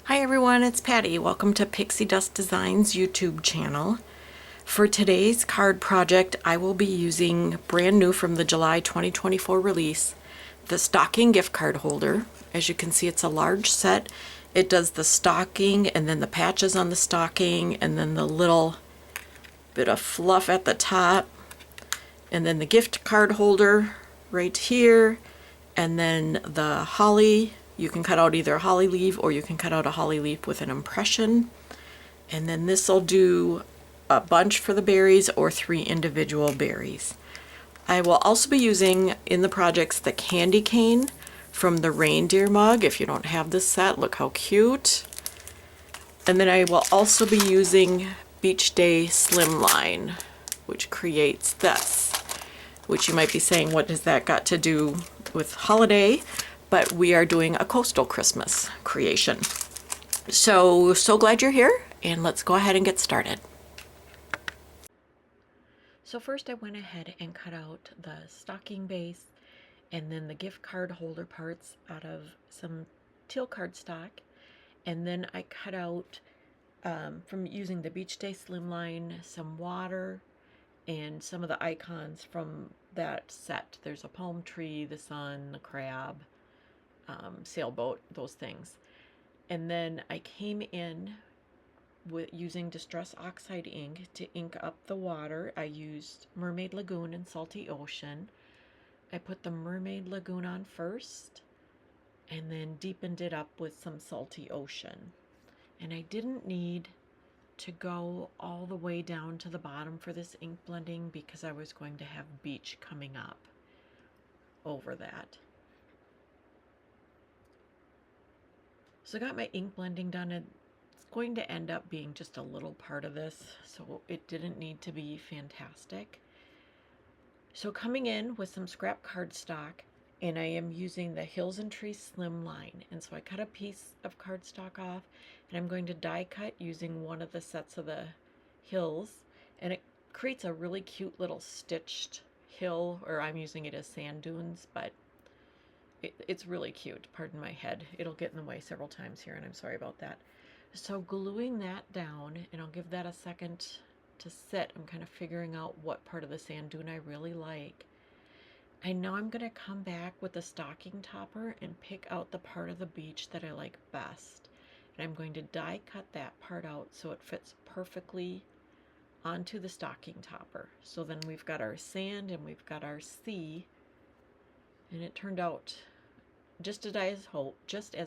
Hi everyone, it's Patty. Welcome to Pixi Dust Designs YouTube channel. For today's card project, I will be using brand new from the July 2024 release, the stocking gift card holder. As you can see, it's a large set. It does the stocking and then the patches on the stocking and then the little bit of fluff at the top and then the gift card holder right here and then the holly. You can cut out either a holly leaf or you can cut out a holly leaf with an impression. And then this will do a bunch for the berries or 3 individual berries. I will also be using in the projects the candy cane from the reindeer mug. If you don't have this set, look how cute. And then I will also be using Beach Day Slimline, which creates this, which you might be saying, what does that got to do with holiday? But we are doing a coastal Christmas creation. So glad you're here, and let's go ahead and get started. So first I went ahead and cut out the stocking base and then the gift card holder parts out of some teal cardstock. And then I cut out, from using the Beach Day Slimline, some water and some of the icons from that set. There's a palm tree, the sun, the crab, sailboat, those things. And then I came in with using Distress Oxide ink to ink up the water. I used Mermaid Lagoon and Salty Ocean. I put the Mermaid Lagoon on first and then deepened it up with some Salty Ocean. And I didn't need to go all the way down to the bottom for this ink blending because I was going to have beach coming up over that. So I got my ink blending done. It's going to end up being just a little part of this, so it didn't need to be fantastic. So coming in with some scrap cardstock, and I am using the Hills and Trees Slimline. And so I cut a piece of cardstock off, and I'm going to die cut using one of the sets of the hills, and it creates a really cute little stitched hill, or I'm using it as sand dunes, but it's really cute. Pardon my head. It'll get in the way several times here, and I'm sorry about that. So gluing that down, and I'll give that a second to sit. I'm kind of figuring out what part of the sand dune I really like. And now I'm going to come back with the stocking topper and pick out the part of the beach that I like best. And I'm going to die cut that part out so it fits perfectly onto the stocking topper. So then we've got our sand and we've got our sea. And it turned out just as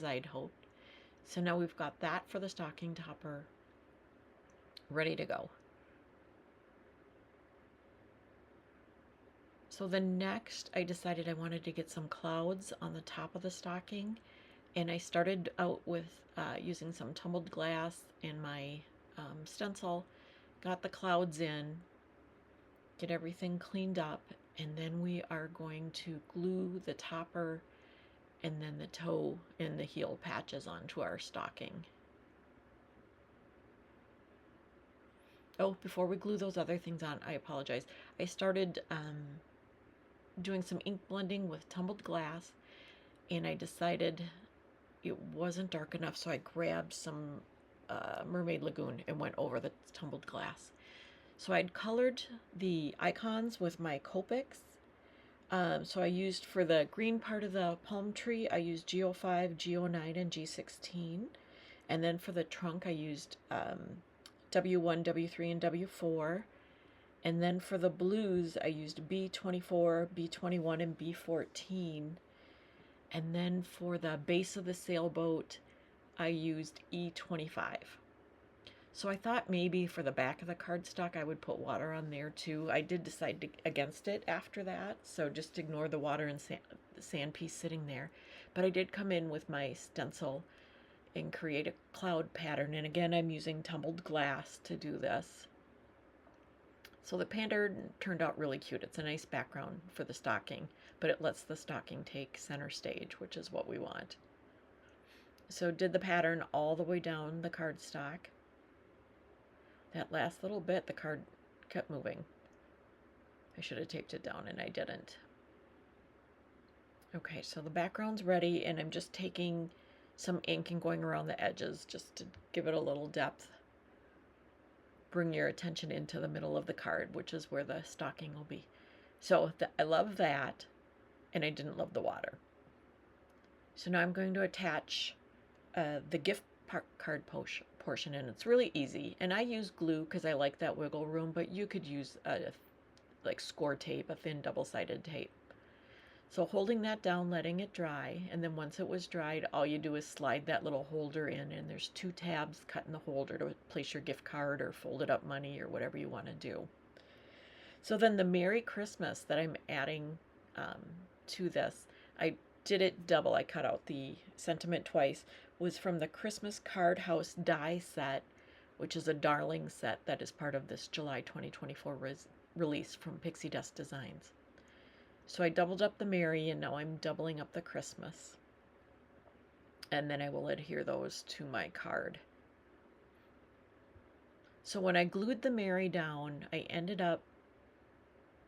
I'd hoped. So now we've got that for the stocking topper ready to go. So then next I decided I wanted to get some clouds on the top of the stocking, and I started out with using some tumbled glass and my stencil, got the clouds in, get everything cleaned up, and then we are going to glue the topper and then the toe and the heel patches onto our stocking. Oh, before we glue those other things on, I apologize. I started doing some ink blending with tumbled glass, and I decided it wasn't dark enough, so I grabbed some Mermaid Lagoon and went over the tumbled glass. So I'd colored the icons with my Copics. So I used, for the green part of the palm tree, I used G05, G09, and G16. And then for the trunk, I used W1, W3, and W4. And then for the blues, I used B24, B21, and B14. And then for the base of the sailboat, I used E25. So I thought maybe for the back of the cardstock I would put water on there too. I did decide against it after that, so just ignore the water and sand piece sitting there. But I did come in with my stencil and create a cloud pattern, and again I'm using tumbled glass to do this. So the pattern turned out really cute. It's a nice background for the stocking, but it lets the stocking take center stage, which is what we want. So did the pattern all the way down the cardstock. That last little bit, the card kept moving. I should have taped it down and I didn't. Okay, so the background's ready, and I'm just taking some ink and going around the edges just to give it a little depth. Bring your attention into the middle of the card, which is where the stocking will be. So I love that, and I didn't love the water. So now I'm going to attach the gift card portion, and it's really easy. And I use glue because I like that wiggle room, but you could use like score tape, a thin double-sided tape. So holding that down, letting it dry, and then once it was dried, all you do is slide that little holder in, and there's 2 tabs cut in the holder to place your gift card or folded up money or whatever you want to do. So then the Merry Christmas that I'm adding to this, I did it double. I cut out the sentiment twice, was from the Christmas Card House die set, which is a darling set that is part of this July 2024 release from Pixi Dust Designs. So I doubled up the Merry, and now I'm doubling up the Christmas. And then I will adhere those to my card. So when I glued the Merry down, I ended up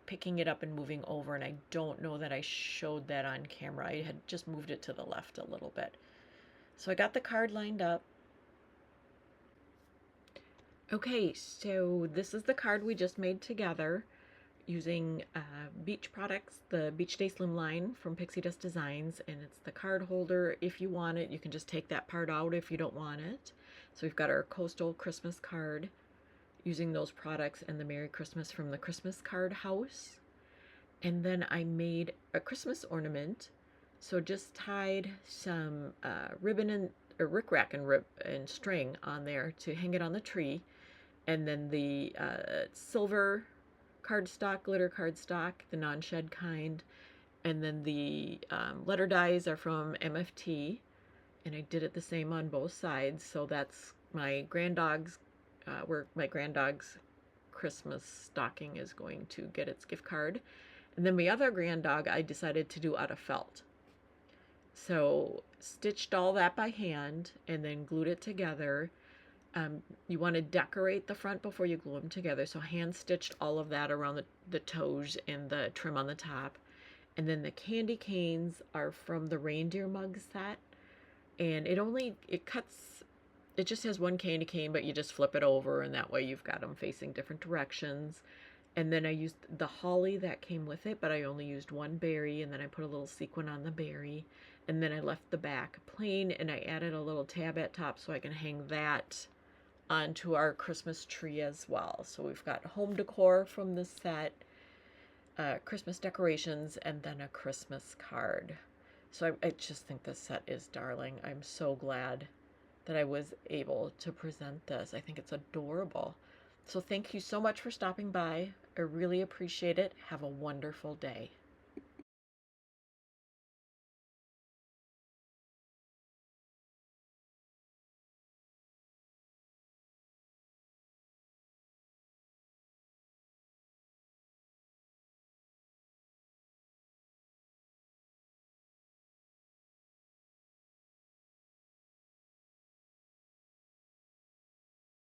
picking it up and moving over, and I don't know that I showed that on camera. I had just moved it to the left a little bit. So I got the card lined up. Okay, so this is the card we just made together using beach products, the Beach Day Slim line from Pixi Dust Designs, and it's the card holder. If you want it, you can just take that part out if you don't want it. So we've got our coastal Christmas card using those products, and the Merry Christmas from the Christmas Card House. And then I made a Christmas ornament. So just tied some ribbon and rickrack and string on there to hang it on the tree, and then the silver cardstock, glitter cardstock, the non-shed kind, and then the letter dies are from MFT, and I did it the same on both sides. So that's my granddog's where my granddog's Christmas stocking is going to get its gift card. And then my other granddog I decided to do out of felt. So stitched all that by hand and then glued it together. You want to decorate the front before you glue them together. So hand stitched all of that around the toes and the trim on the top. And then the candy canes are from the reindeer mug set. And it just has one candy cane, but you just flip it over, and that way you've got them facing different directions. And then I used the holly that came with it, but I only used one berry, and then I put a little sequin on the berry. And then I left the back plain, and I added a little tab at top so I can hang that onto our Christmas tree as well. So we've got home decor from the set, Christmas decorations, and then a Christmas card. So I just think this set is darling. I'm so glad that I was able to present this. I think it's adorable. So thank you so much for stopping by. I really appreciate it. Have a wonderful day.